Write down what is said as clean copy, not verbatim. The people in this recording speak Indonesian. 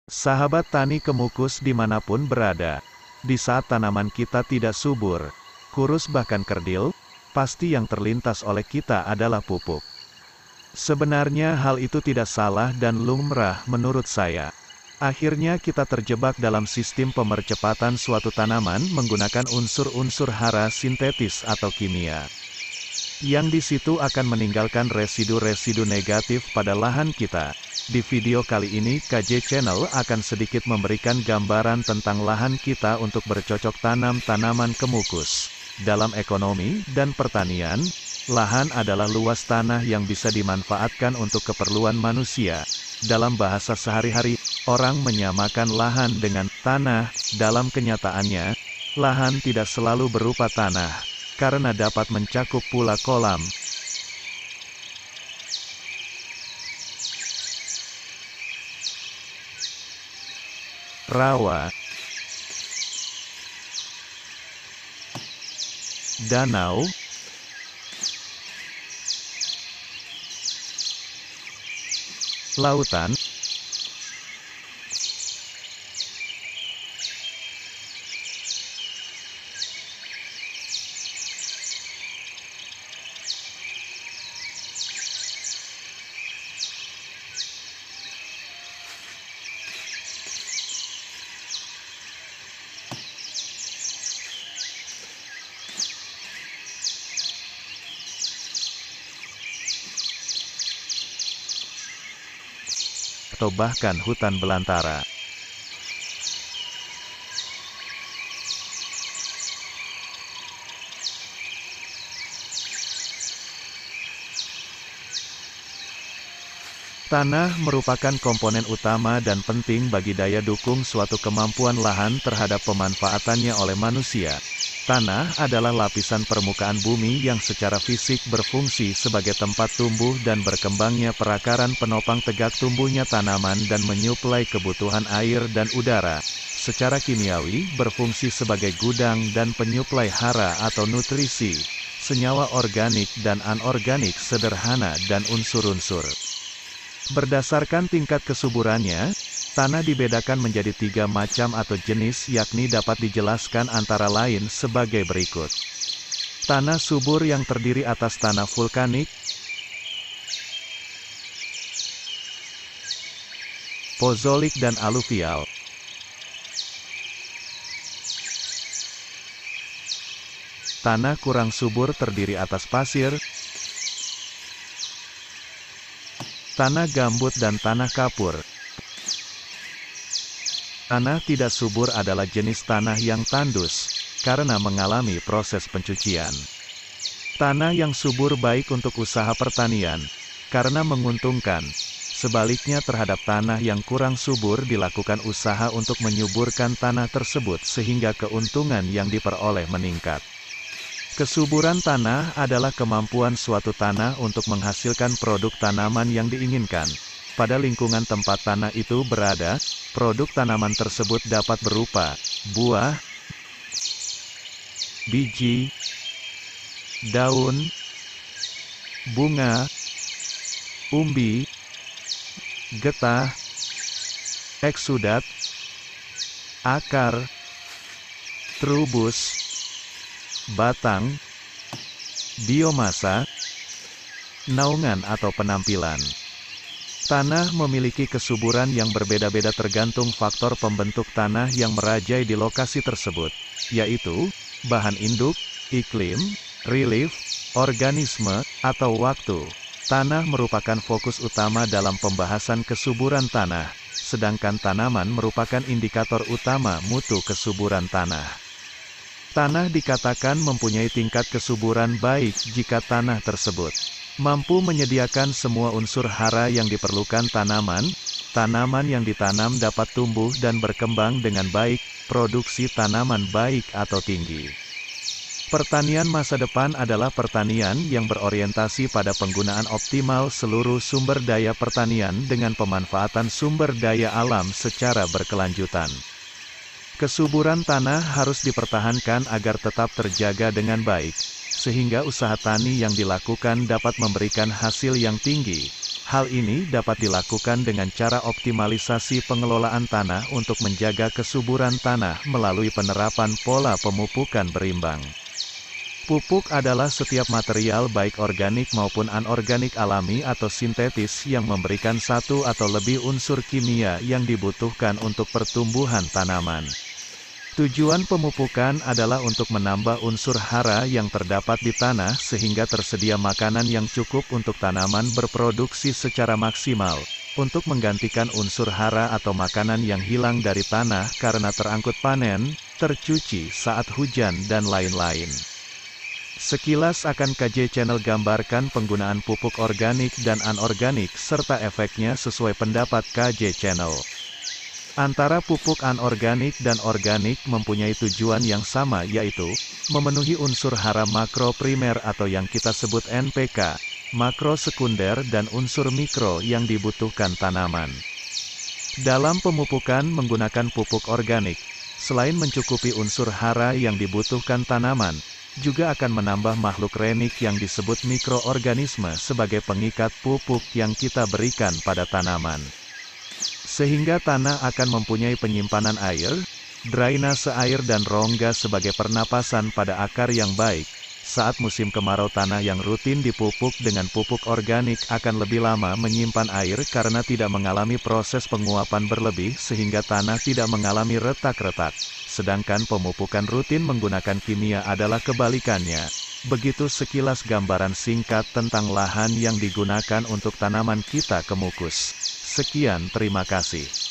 Sahabat tani Kemukus dimanapun berada, di saat tanaman kita tidak subur, kurus bahkan kerdil, pasti yang terlintas oleh kita adalah pupuk. Sebenarnya hal itu tidak salah dan lumrah menurut saya. Akhirnya kita terjebak dalam sistem pemercepatan suatu tanaman menggunakan unsur-unsur hara sintetis atau kimia. Yang di situ akan meninggalkan residu-residu negatif pada lahan kita. Di video kali ini KJ Channel akan sedikit memberikan gambaran tentang lahan kita untuk bercocok tanam tanaman kemukus. Dalam ekonomi dan pertanian, lahan adalah luas tanah yang bisa dimanfaatkan untuk keperluan manusia. Dalam bahasa sehari-hari, orang menyamakan lahan dengan tanah. Dalam kenyataannya, lahan tidak selalu berupa tanah, karena dapat mencakup pula kolam, rawa, danau, lautan, atau bahkan hutan belantara. Tanah merupakan komponen utama dan penting bagi daya dukung suatu kemampuan lahan terhadap pemanfaatannya oleh manusia. Tanah adalah lapisan permukaan bumi yang secara fisik berfungsi sebagai tempat tumbuh dan berkembangnya perakaran penopang tegak tumbuhnya tanaman dan menyuplai kebutuhan air dan udara. Secara kimiawi, berfungsi sebagai gudang dan penyuplai hara atau nutrisi, senyawa organik dan anorganik sederhana dan unsur-unsur. Berdasarkan tingkat kesuburannya, tanah dibedakan menjadi 3 macam atau jenis yakni dapat dijelaskan antara lain sebagai berikut. Tanah subur yang terdiri atas tanah vulkanik, pozolik dan aluvial. Tanah kurang subur terdiri atas pasir, tanah gambut dan tanah kapur. Tanah tidak subur adalah jenis tanah yang tandus, karena mengalami proses pencucian. Tanah yang subur baik untuk usaha pertanian, karena menguntungkan. Sebaliknya terhadap tanah yang kurang subur dilakukan usaha untuk menyuburkan tanah tersebut sehingga keuntungan yang diperoleh meningkat. Kesuburan tanah adalah kemampuan suatu tanah untuk menghasilkan produk tanaman yang diinginkan. Pada lingkungan tempat tanah itu berada, produk tanaman tersebut dapat berupa buah, biji, daun, bunga, umbi, getah, eksudat, akar, trubus, batang, biomasa, naungan atau penampilan. Tanah memiliki kesuburan yang berbeda-beda tergantung faktor pembentuk tanah yang merajai di lokasi tersebut, yaitu bahan induk, iklim, relief, organisme, atau waktu. Tanah merupakan fokus utama dalam pembahasan kesuburan tanah, sedangkan tanaman merupakan indikator utama mutu kesuburan tanah. Tanah dikatakan mempunyai tingkat kesuburan baik jika tanah tersebut mampu menyediakan semua unsur hara yang diperlukan tanaman. Tanaman yang ditanam dapat tumbuh dan berkembang dengan baik, produksi tanaman baik atau tinggi. Pertanian masa depan adalah pertanian yang berorientasi pada penggunaan optimal seluruh sumber daya pertanian dengan pemanfaatan sumber daya alam secara berkelanjutan. Kesuburan tanah harus dipertahankan agar tetap terjaga dengan baik, sehingga usaha tani yang dilakukan dapat memberikan hasil yang tinggi. Hal ini dapat dilakukan dengan cara optimalisasi pengelolaan tanah untuk menjaga kesuburan tanah melalui penerapan pola pemupukan berimbang. Pupuk adalah setiap material baik organik maupun anorganik alami atau sintetis yang memberikan satu atau lebih unsur kimia yang dibutuhkan untuk pertumbuhan tanaman. Tujuan pemupukan adalah untuk menambah unsur hara yang terdapat di tanah sehingga tersedia makanan yang cukup untuk tanaman berproduksi secara maksimal, untuk menggantikan unsur hara atau makanan yang hilang dari tanah karena terangkut panen, tercuci saat hujan dan lain-lain. Sekilas akan KJ Channel gambarkan penggunaan pupuk organik dan anorganik serta efeknya sesuai pendapat KJ Channel. Antara pupuk anorganik dan organik mempunyai tujuan yang sama yaitu, memenuhi unsur hara makro primer atau yang kita sebut NPK, makro sekunder dan unsur mikro yang dibutuhkan tanaman. Dalam pemupukan menggunakan pupuk organik, selain mencukupi unsur hara yang dibutuhkan tanaman, juga akan menambah makhluk renik yang disebut mikroorganisme sebagai pengikat pupuk yang kita berikan pada tanaman. Sehingga tanah akan mempunyai penyimpanan air, drainase air dan rongga sebagai pernapasan pada akar yang baik. Saat musim kemarau tanah yang rutin dipupuk dengan pupuk organik akan lebih lama menyimpan air karena tidak mengalami proses penguapan berlebih sehingga tanah tidak mengalami retak-retak. Sedangkan pemupukan rutin menggunakan kimia adalah kebalikannya. Begitu sekilas gambaran singkat tentang lahan yang digunakan untuk tanaman kita kemukus. Sekian, terima kasih.